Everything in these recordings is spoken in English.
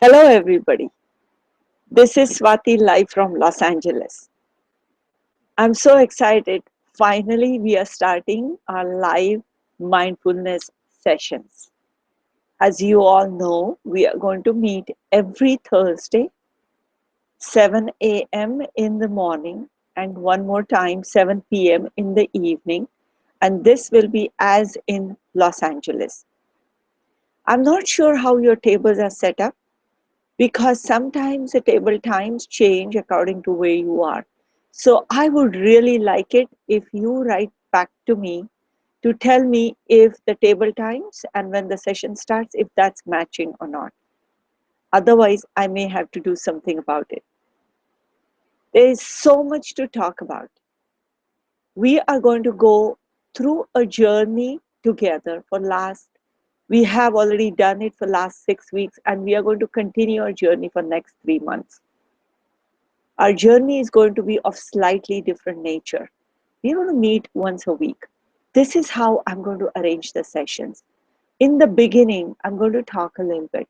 Hello, everybody. This is Swati live from Los Angeles. I'm so excited. Finally, we are starting our live mindfulness sessions. As you all know, we are going to meet every Thursday, 7 a.m. in the morning, and one more time, 7 p.m. in the evening. And this will be as in Los Angeles. I'm not sure how your tables are set up, because sometimes the table times change according to where you are. So I would really like it if you write back to me to tell me if the table times and when the session starts, if that's matching or not. Otherwise, I may have to do something about it. There is so much to talk about. We are going to go through a journey together for last, we have already done it for last 6 weeks, and we are going to continue our journey for next 3 months. Our journey is going to be of slightly different nature. We're going to meet once a week. This is how I'm going to arrange the sessions. In the beginning, I'm going to talk a little bit.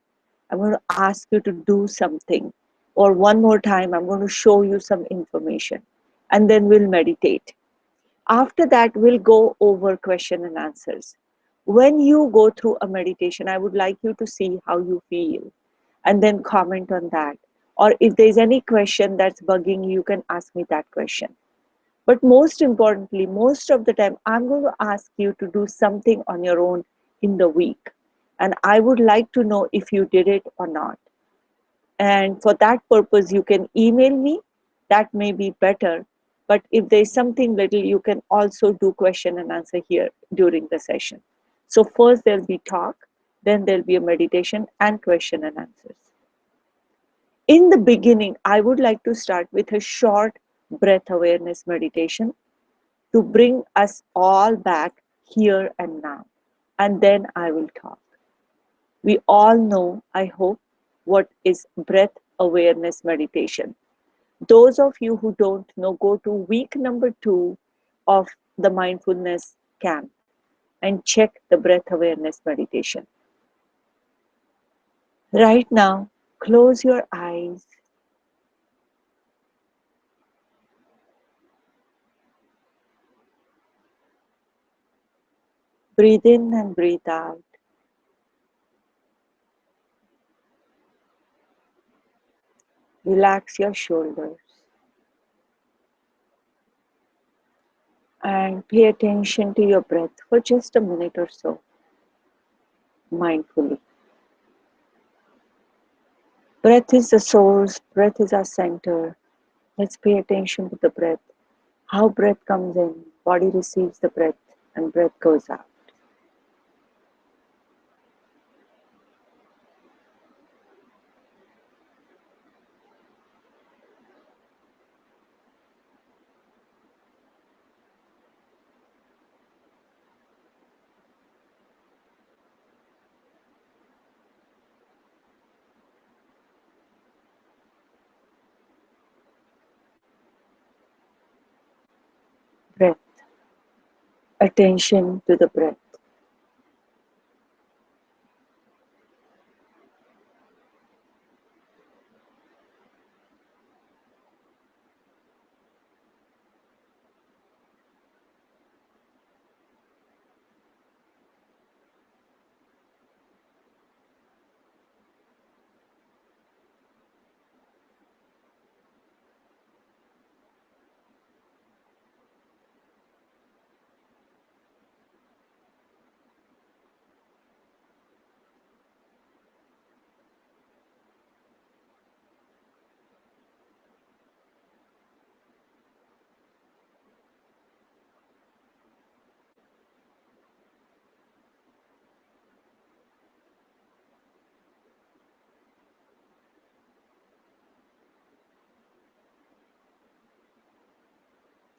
I'm going to ask you to do something. Or one more time, I'm going to show you some information. And then we'll meditate. After that, we'll go over question and answers. When you go through a meditation, I would like you to see how you feel and then comment on that. Or if there's any question that's bugging you, you can ask me that question. But most importantly, most of the time, I'm going to ask you to do something on your own in the week. And I would like to know if you did it or not. And for that purpose, you can email me. That may be better. But if there's something little, you can also do question and answer here during the session. So first there'll be talk, then there'll be a meditation and question and answers. In the beginning, I would like to start with a short breath awareness meditation to bring us all back here and now. And then I will talk. We all know, I hope, what is breath awareness meditation. Those of you who don't know, go to week number 2 of the mindfulness camp and check the breath awareness meditation. Right now, close your eyes. Breathe in and breathe out. Relax your shoulders and pay attention to your breath for just a minute or so, mindfully. Breath is the source, breath is our center. Let's pay attention to the breath. How breath comes in, body receives the breath, and breath goes out. Breath. Attention to the breath.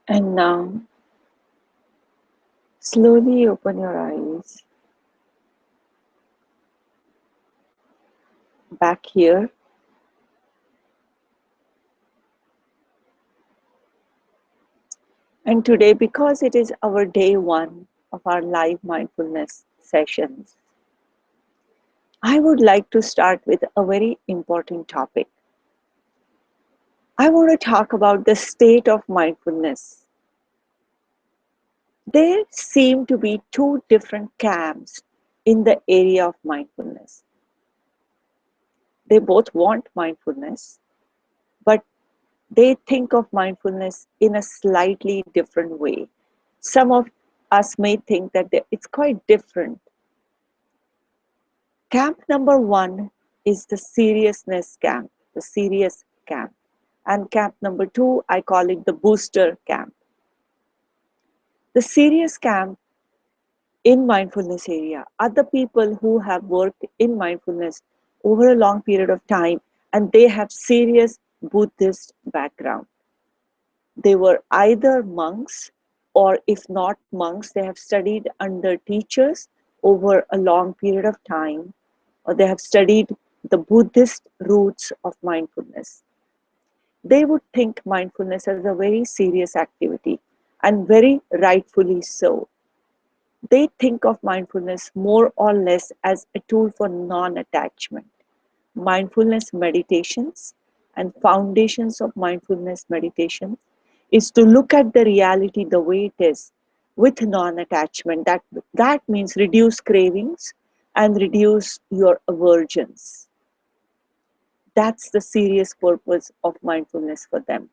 And now, slowly open your eyes back here. And today, because it is our day 1 of our live mindfulness sessions, I would like to start with a very important topic. I want to talk about the state of mindfulness. There seem to be two different camps in the area of mindfulness. They both want mindfulness, but they think of mindfulness in a slightly different way. Some of us may think that it's quite different. Camp number one is the seriousness camp, the serious camp. And camp number two, I call it the booster camp. The serious camp in mindfulness area are the people who have worked in mindfulness over a long period of time and they have serious Buddhist background. They were either monks or if not monks, they have studied under teachers over a long period of time or they have studied the Buddhist roots of mindfulness. They would think mindfulness as a very serious activity and very rightfully so. They think of mindfulness more or less as a tool for non-attachment. Mindfulness meditations and foundations of mindfulness meditation is to look at the reality the way it is with non-attachment. That means reduce cravings and reduce your aversions. That's the serious purpose of mindfulness for them.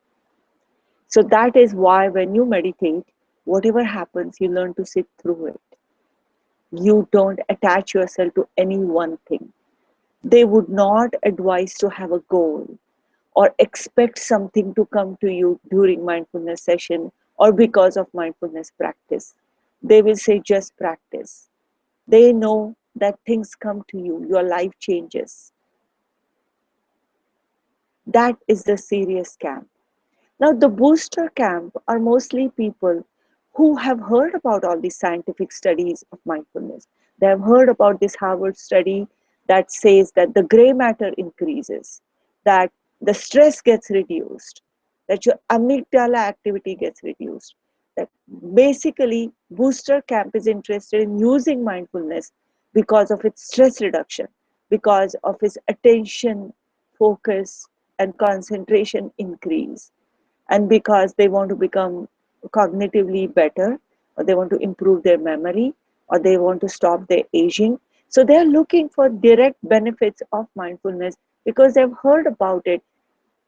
So that is why when you meditate, whatever happens, you learn to sit through it. You don't attach yourself to any one thing. They would not advise to have a goal or expect something to come to you during mindfulness session or because of mindfulness practice. They will say just practice. They know that things come to you, your life changes. That is the serious camp. Now, the booster camp are mostly people who have heard about all these scientific studies of mindfulness. They have heard about this Harvard study that says that the gray matter increases, that the stress gets reduced, that your amygdala activity gets reduced. That basically, booster camp is interested in using mindfulness because of its stress reduction, because of its attention, focus, and concentration increase and because they want to become cognitively better or they want to improve their memory or they want to stop their aging. So they're looking for direct benefits of mindfulness because they've heard about it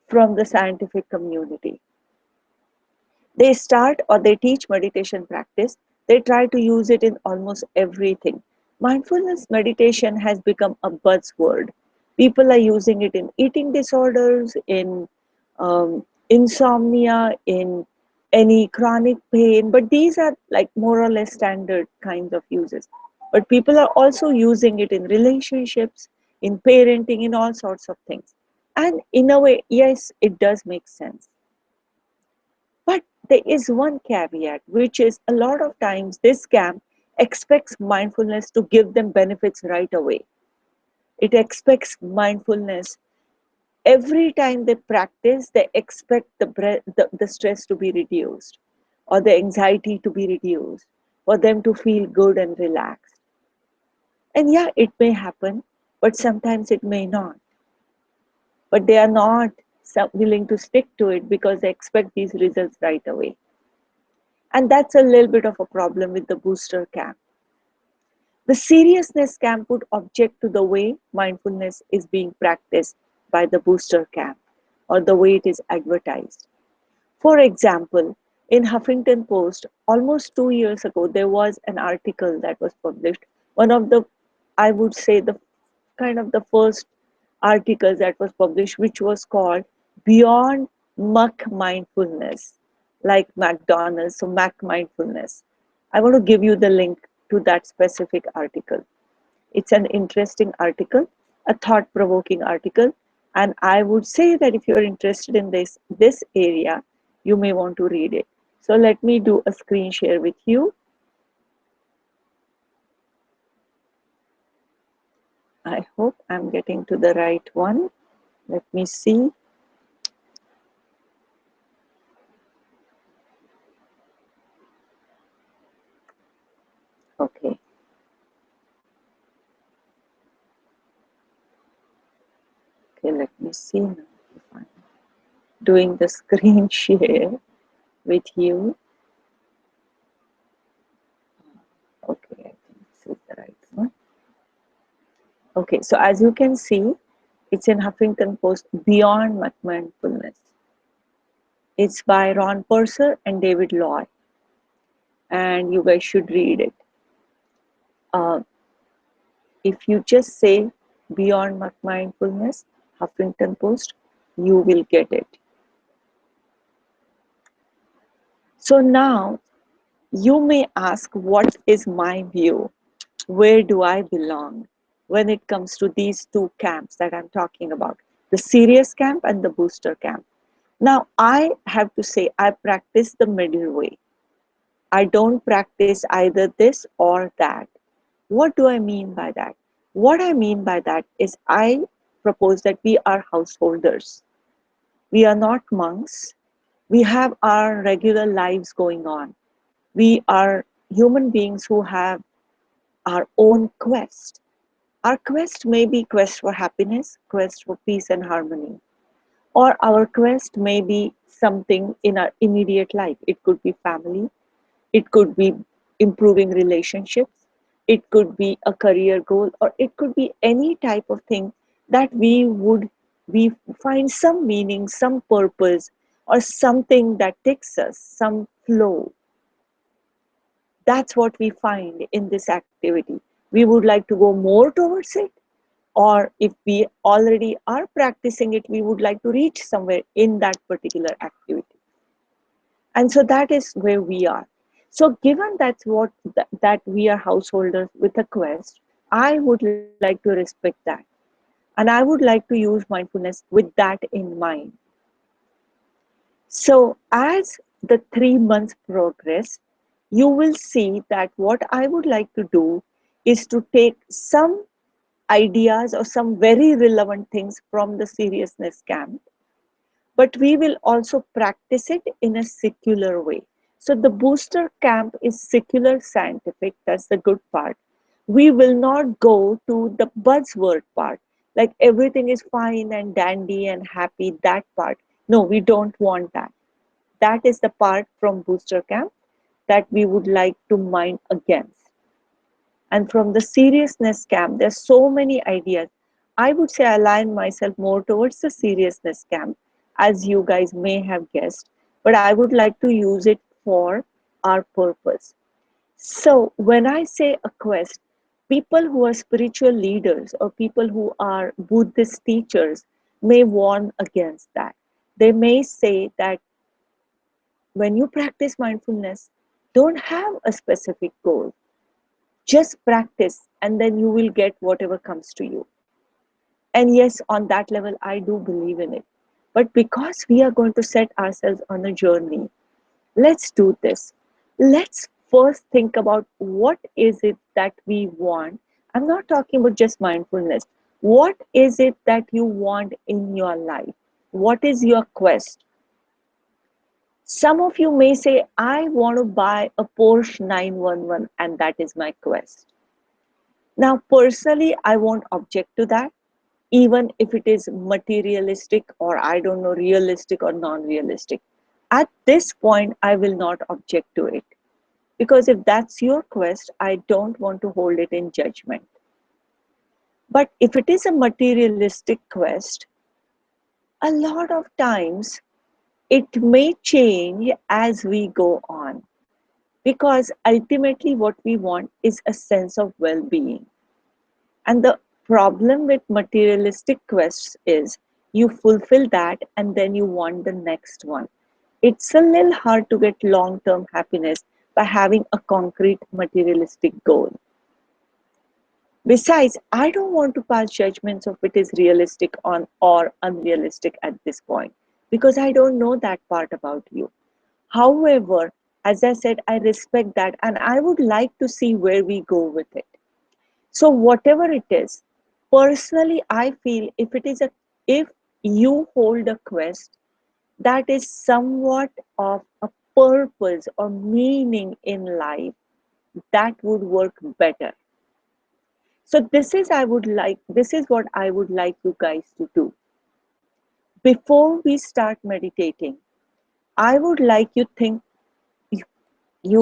from the scientific community. They start or they teach meditation practice. They try to use it in almost everything. Mindfulness meditation has become a buzzword. People are using it in eating disorders, in insomnia, in any chronic pain, but these are like more or less standard kinds of uses. But people are also using it in relationships, in parenting, in all sorts of things. And in a way, yes, it does make sense. But there is one caveat, which is a lot of times this camp expects mindfulness to give them benefits right away. It expects mindfulness. Every time they practice, they expect the stress to be reduced or the anxiety to be reduced, for them to feel good and relaxed. And yeah, it may happen, but sometimes it may not. But they are not willing to stick to it because they expect these results right away. And that's a little bit of a problem with the booster camp. The seriousness camp would object to the way mindfulness is being practiced by the booster camp or the way it is advertised. For example, in Huffington Post, almost 2 years ago, there was an article that was published. One of the, I would say, the kind of the first articles that was published, which was called Beyond Muck Mindfulness, like McDonald's, so Mac Mindfulness. I want to give you the link to that specific article. It's an interesting article, a thought-provoking article, and I would say that if you're interested in this area, you may want to read it. So let me do a screen share with you. I hope I'm getting to the right one. Let me see. Okay. just see now if I'm doing the screen share with you. Okay, I think this is the right one. Okay, so as you can see, it's in Huffington Post, Beyond Mindfulness. It's by Ron Purser and David Loy, and you guys should read it. Uh, if you just say Beyond Mindfulness, Huffington Post, you will get it. So now you may ask, what is my view? Where do I belong when it comes to these two camps that I'm talking about, the serious camp and the booster camp? Now, I have to say, I practice the middle way. I don't practice either this or that. What do I mean by that? What I mean by that is I propose that we are householders. We are not monks. We have our regular lives going on. We are human beings who have our own quest. Our quest may be quest for happiness, quest for peace and harmony, or our quest may be something in our immediate life. It could be family, it could be improving relationships, it could be a career goal, or it could be any type of thing that we find some meaning, some purpose, or something that takes us, some flow. That's what we find in this activity. We would like to go more towards it, or if we already are practicing it, we would like to reach somewhere in that particular activity. And so that is where we are. So given that we are householders with a quest, I would like to respect that. And I would like to use mindfulness with that in mind. So as the 3 months progress, you will see that what I would like to do is to take some ideas or some very relevant things from the seriousness camp, but we will also practice it in a secular way. So the booster camp is secular scientific, that's the good part. We will not go to the buzzword part, like everything is fine and dandy and happy, that part. No, we don't want that. That is the part from booster camp that we would like to mind against. And from the seriousness camp, there's so many ideas. I would say I align myself more towards the seriousness camp, as you guys may have guessed, but I would like to use it for our purpose. So when I say a quest, people who are spiritual leaders or people who are Buddhist teachers may warn against that. They may say that when you practice mindfulness, don't have a specific goal. Just practice and then you will get whatever comes to you. And yes, on that level, I do believe in it. But because we are going to set ourselves on a journey, let's do this. Let's first think about what is it that we want. I'm not talking about just mindfulness. What is it that you want in your life? What is your quest? Some of you may say, I want to buy a Porsche 911 and that is my quest. Now, personally, I won't object to that, even if it is materialistic or I don't know, realistic or non-realistic. At this point, I will not object to it. Because if that's your quest, I don't want to hold it in judgment. But if it is a materialistic quest, a lot of times it may change as we go on. Because ultimately, what we want is a sense of well being. And the problem with materialistic quests is you fulfill that and then you want the next one. It's a little hard to get long term happiness by having a concrete materialistic goal. Besides, I don't want to pass judgments of it is realistic on or unrealistic at this point because I don't know that part about you. However, as I said, I respect that and I would like to see where we go with it. So whatever it is, personally, I feel if you hold a quest that is somewhat of a purpose or meaning in life, that would work better. So this is what I would like you guys to do. before we start meditating, I would like you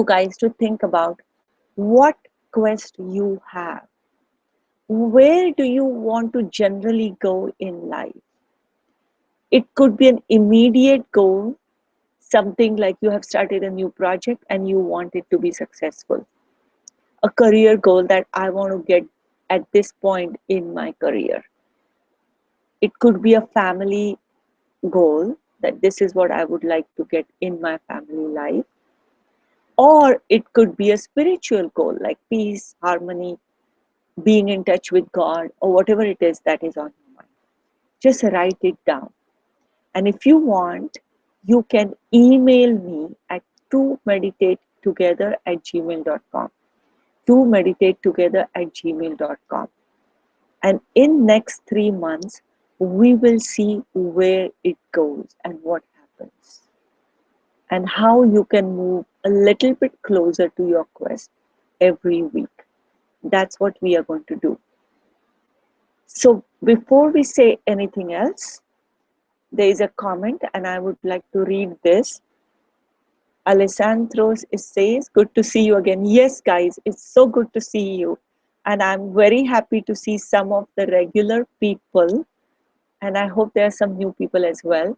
guys to think about what quest you have. Where do you want to generally go in life? It could be an immediate goal, something like you have started a new project and you want it to be successful. A career goal that I want to get at this point in my career. It could be a family goal that this is what I would like to get in my family life. Or it could be a spiritual goal like peace, harmony, being in touch with God, or whatever it is that is on your mind. Just write it down. And if you want, you can email me at to meditatetogether@gmail.com. To meditatetogether@gmail.com. And in next 3 months, we will see where it goes and what happens. And how you can move a little bit closer to your quest every week. That's what we are going to do. So before we say anything else, there is a comment and I would like to read this. Alessandro says, good to see you again. Yes, guys, it's so good to see you. And I'm very happy to see some of the regular people. And I hope there are some new people as well.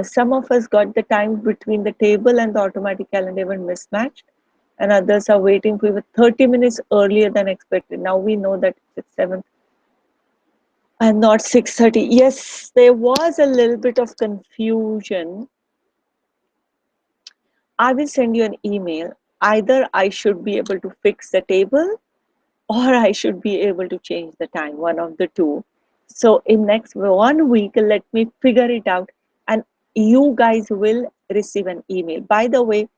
Some of us got the time between the table and the automatic calendar even mismatched. And others are waiting for 30 minutes earlier than expected. Now we know that it's 7 and not 6:30. Yes, there was a little bit of confusion. I will send you an email. Either I should be able to fix the table or I should be able to change the time, one of the two. So in next 1 week, let me figure it out and you guys will receive an email. By the way,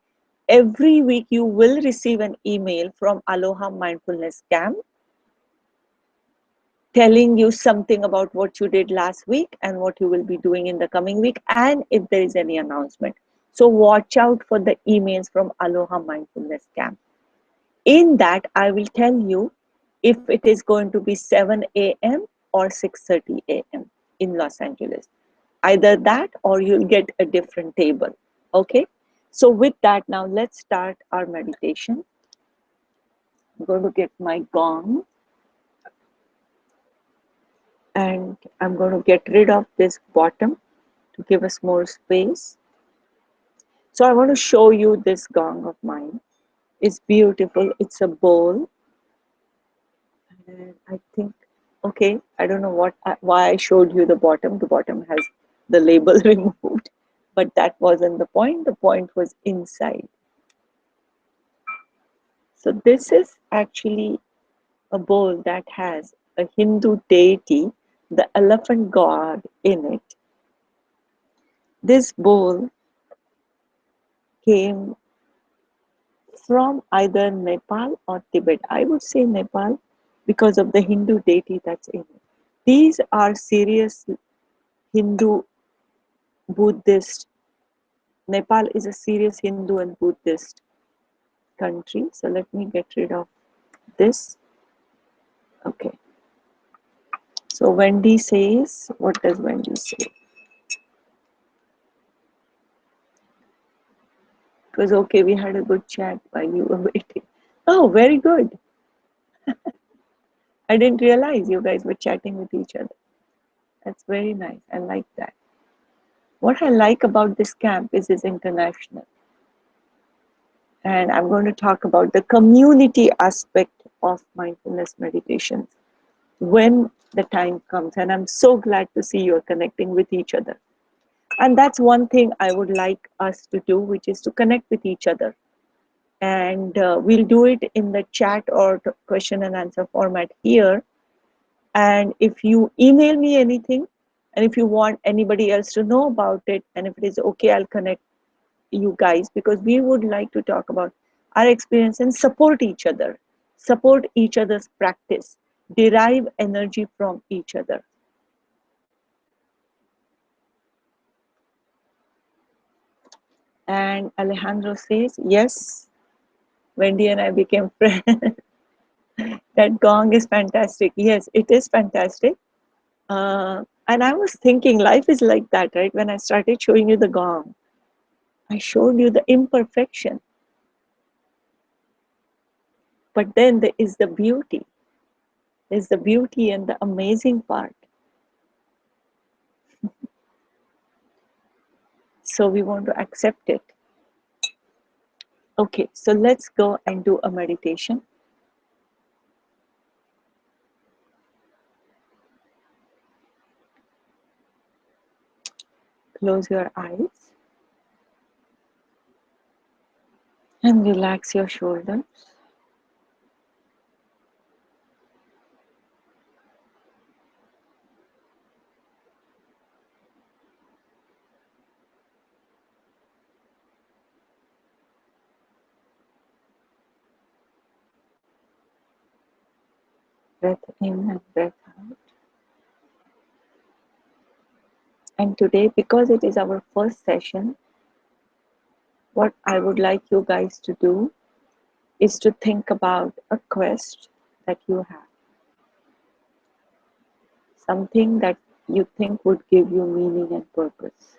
every week you will receive an email from Aloha Mindfulness Camp telling you something about what you did last week and what you will be doing in the coming week and if there is any announcement. So watch out for the emails from Aloha Mindfulness Camp. In that, I will tell you if it is going to be 7 a.m. or 6:30 a.m. in Los Angeles. Either that or you'll get a different table. Okay? So with that, now let's start our meditation. I'm going to get my gong and I'm going to get rid of this bottom to give us more space. So I want to show you this gong of mine. It's beautiful. It's a bowl. And I think, okay, I don't know why I showed you the bottom. The bottom has the label removed, but that wasn't the point. The point was inside. So this is actually a bowl that has a Hindu deity, the elephant god in it. This bowl came from either Nepal or Tibet. I would say Nepal because of the Hindu deity that's in it. These are serious Hindu Buddhist. Nepal is a serious Hindu and Buddhist country. So let me get rid of this. Okay. So Wendy says, what does Wendy say? It was okay. We had a good chat while you were waiting. Oh, very good. I didn't realize you guys were chatting with each other. That's very nice. I like that. What I like about this camp is it's international. And I'm going to talk about the community aspect of mindfulness meditation when the time comes. And I'm so glad to see you're connecting with each other. And that's one thing I would like us to do, which is to connect with each other. And we'll do it in the chat or question and answer format here. And if you email me anything, and if you want anybody else to know about it, and if it is okay, I'll connect you guys because we would like to talk about our experience and support each other's practice, derive energy from each other. And Alejandro says, yes, Wendy and I became friends. That gong is fantastic. Yes, it is fantastic. And I was thinking life is like that, right? When I started showing you the gong, I showed you the imperfection. But then there is the beauty. There's the beauty and the amazing part. So we want to accept it. Okay, so let's go and do a meditation. Close your eyes and relax your shoulders. Breath in and breath out. And today, because it is our first session, what I would like you guys to do is to think about a quest that you have, something that you think would give you meaning and purpose.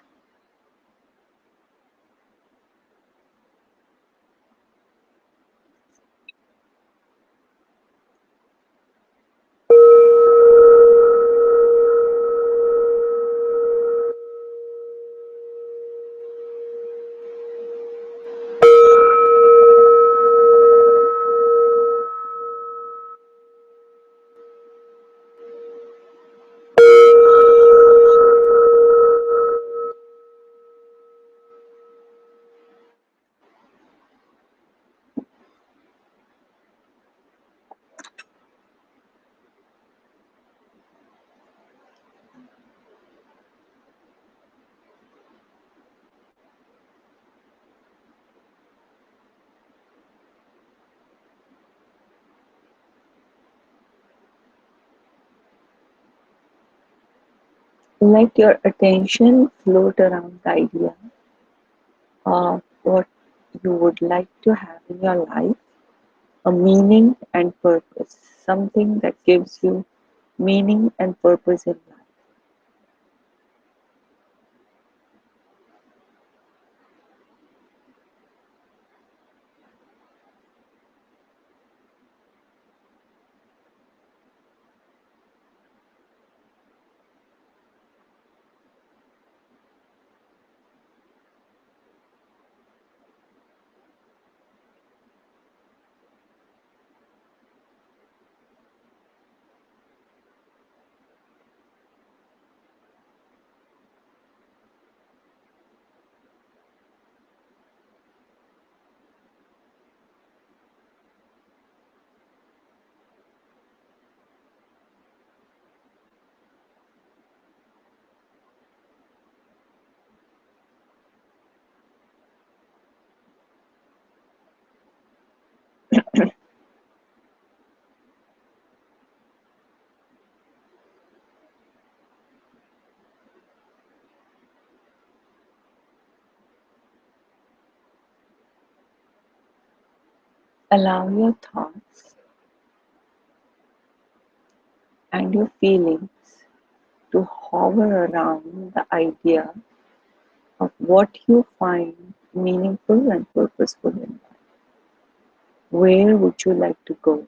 Let your attention float around the idea of what you would like to have in your life, a meaning and purpose, something that gives you meaning and purpose in life. Allow your thoughts and your feelings to hover around the idea of what you find meaningful and purposeful in life. Where would you like to go?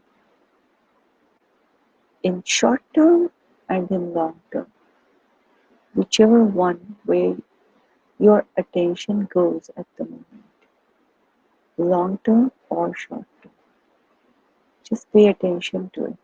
In short term and in long term, whichever one way your attention goes at the moment, long term or short term. Just pay attention to it.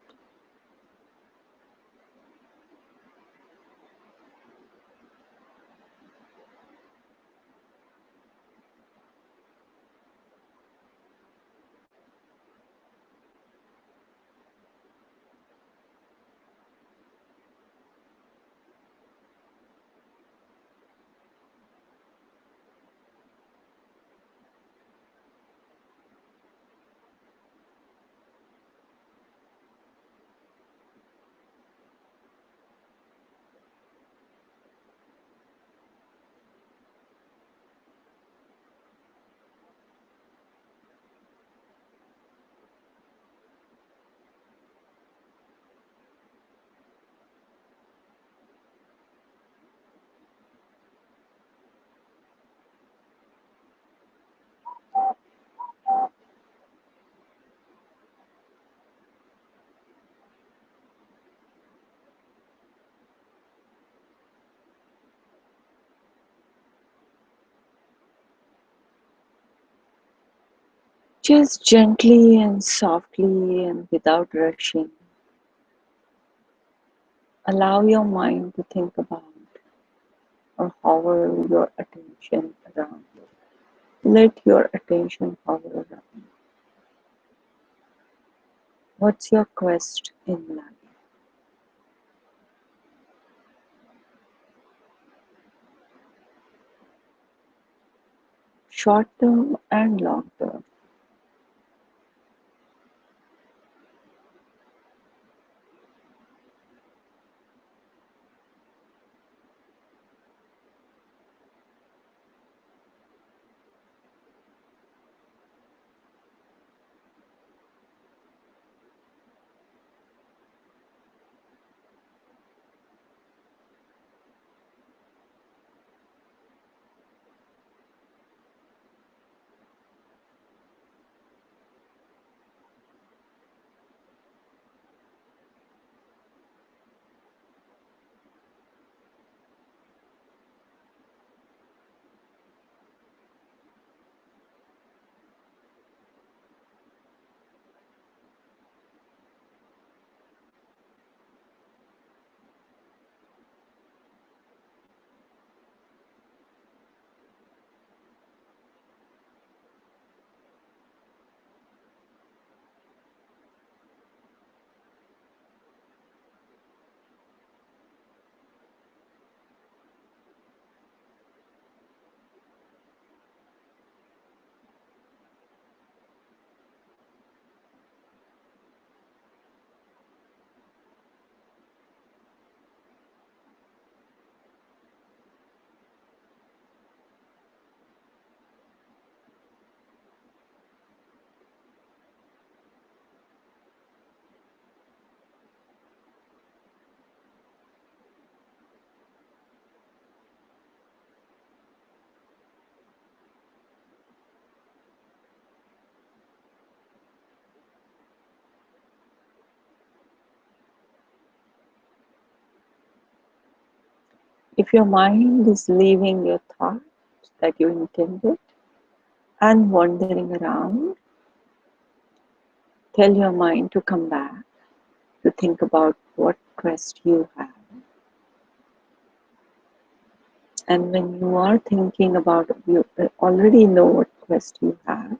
Just gently and softly and without rushing, allow your mind to think about or hover your attention around it. Let your attention hover around. What's your quest in life? Short term and long term. If your mind is leaving your thoughts that you intended and wandering around, tell your mind to come back to think about what quest you have. And when you are thinking about, you already know what quest you have,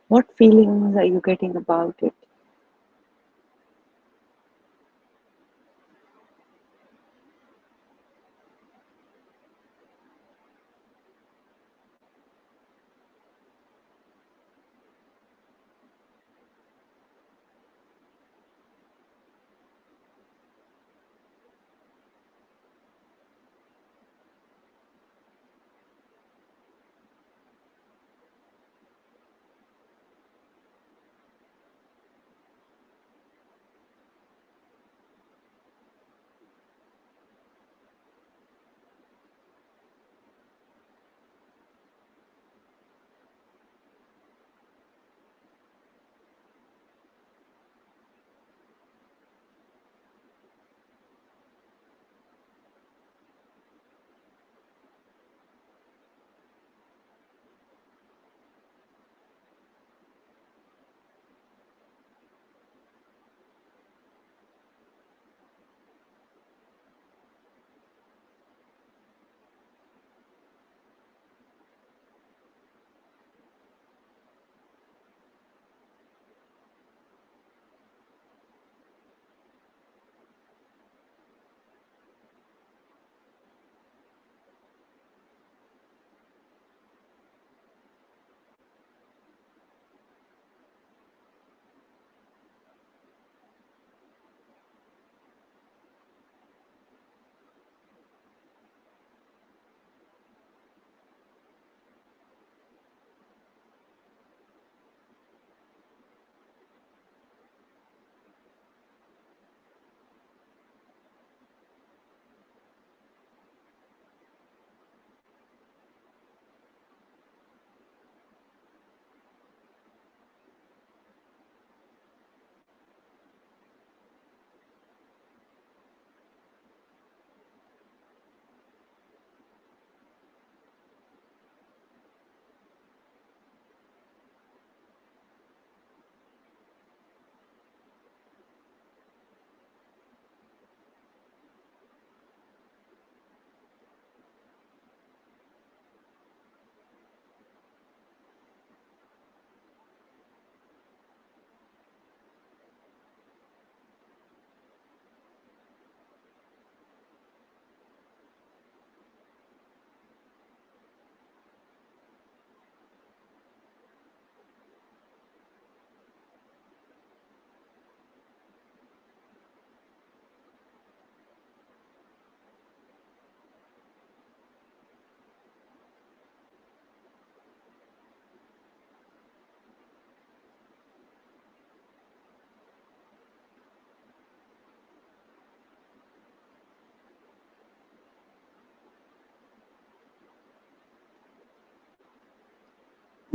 what feelings are you getting about it?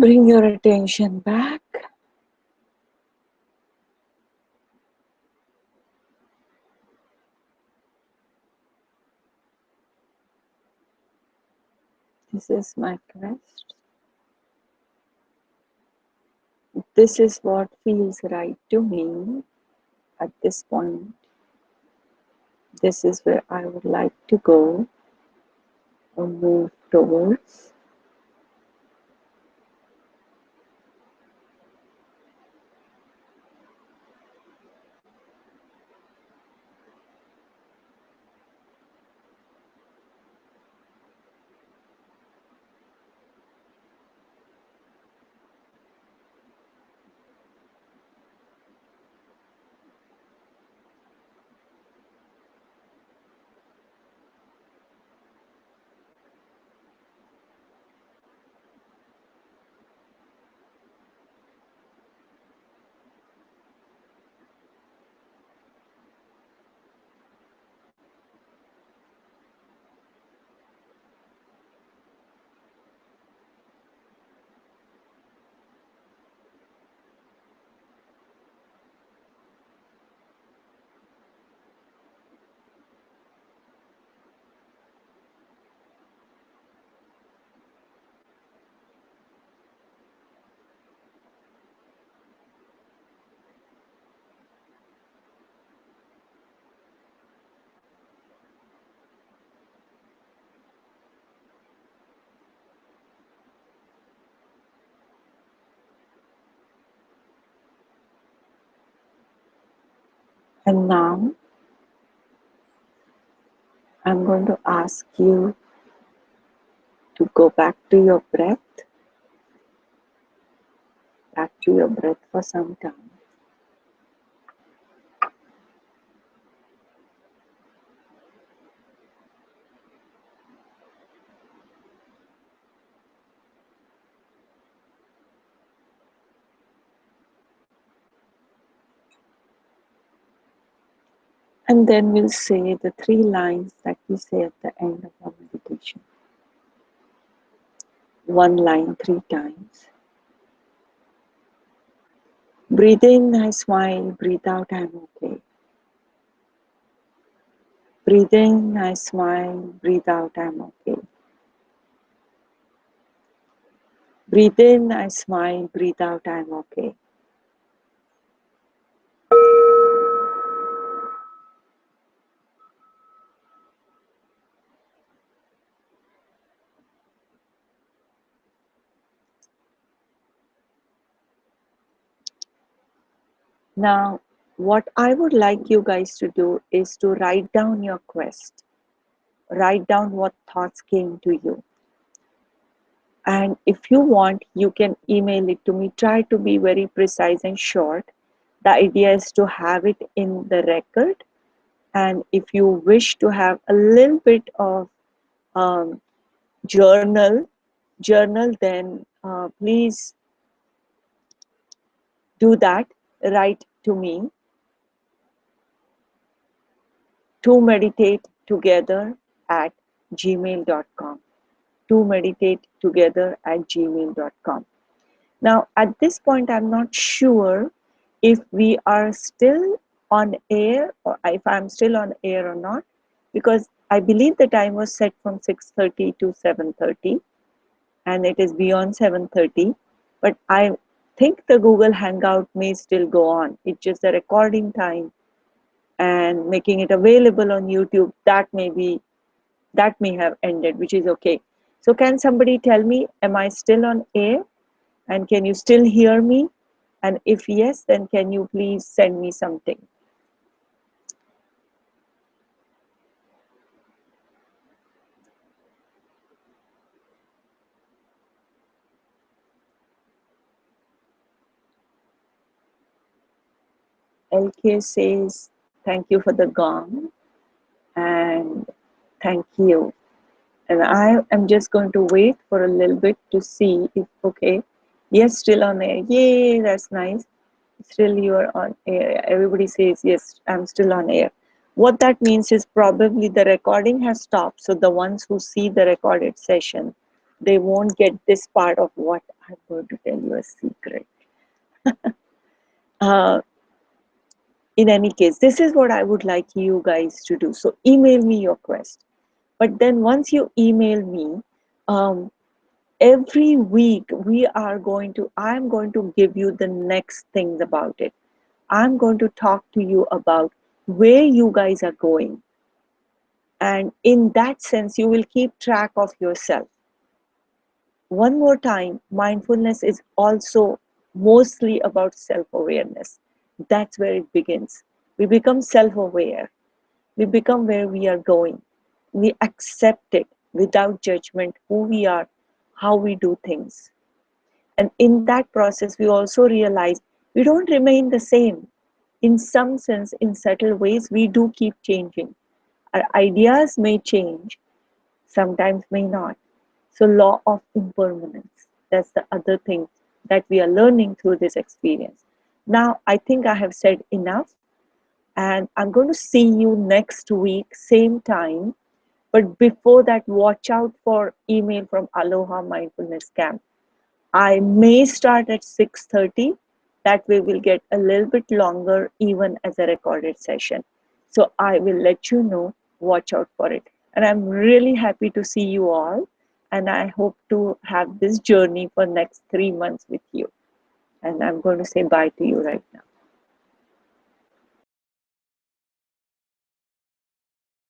Bring your attention back. This is my quest. This is what feels right to me at this point. This is where I would like to go or move towards. And now I'm going to ask you to go back to your breath for some time. And then we'll say the 3 lines that we say at the end of our meditation. 1 line 3 times. Breathe in, I smile. Breathe out, I'm okay. Breathe in, I smile. Breathe out, I'm okay. Breathe in, I smile. Breathe out, I'm okay. Now, what I would like you guys to do is to write down your quest. Write down what thoughts came to you. And if you want, you can email it to me. Try to be very precise and short. The idea is to have it in the record. And if you wish to have a little bit of um, journal, then please do that. Write to me. To meditate together at gmail.com. To meditate together at gmail.com. Now, at this point, I'm not sure if we are still on air or if I'm still on air or not, because I believe the time was set from 6:30 to 7:30 and it is beyond 7:30. But I think the Google Hangout may still go on. It's just the recording time and making it available on YouTube that may have ended, which is okay. So can somebody tell me, am I still on air? And can you still hear me? And if yes, then can you please send me something? LK says, thank you for the gong and thank you. And I am just going to wait for a little bit to see if, okay, yes, still on air. Yay, that's nice. Still you are on air. Everybody says, yes, I'm still on air. What that means is probably the recording has stopped. So the ones who see the recorded session, they won't get this part of what I'm going to tell you a secret. Uh, in any case, this is what I would like you guys to do. So email me your quest. But then once you email me, um, every week I'm going to give you the next things about it. I'm going to talk to you about where you guys are going. And in that sense, you will keep track of yourself. One more time, mindfulness is also mostly about self awareness. That's where it begins. We become self aware, we become where we are going, we accept it without judgment, who we are, how we do things. And in that process, we also realize we don't remain the same. In some sense, in subtle ways, we do keep changing. Our ideas may change, sometimes may not. So, law of impermanence. That's the other thing that we are learning through this experience. Now, I think I have said enough, and I'm going to see you next week, same time. But before that, watch out for email from Aloha Mindfulness Camp. I may start at 6:30. That way we'll get a little bit longer even as a recorded session. So I will let you know. Watch out for it. And I'm really happy to see you all. And I hope to have this journey for next 3 months with you. And I'm going to say bye to you right now.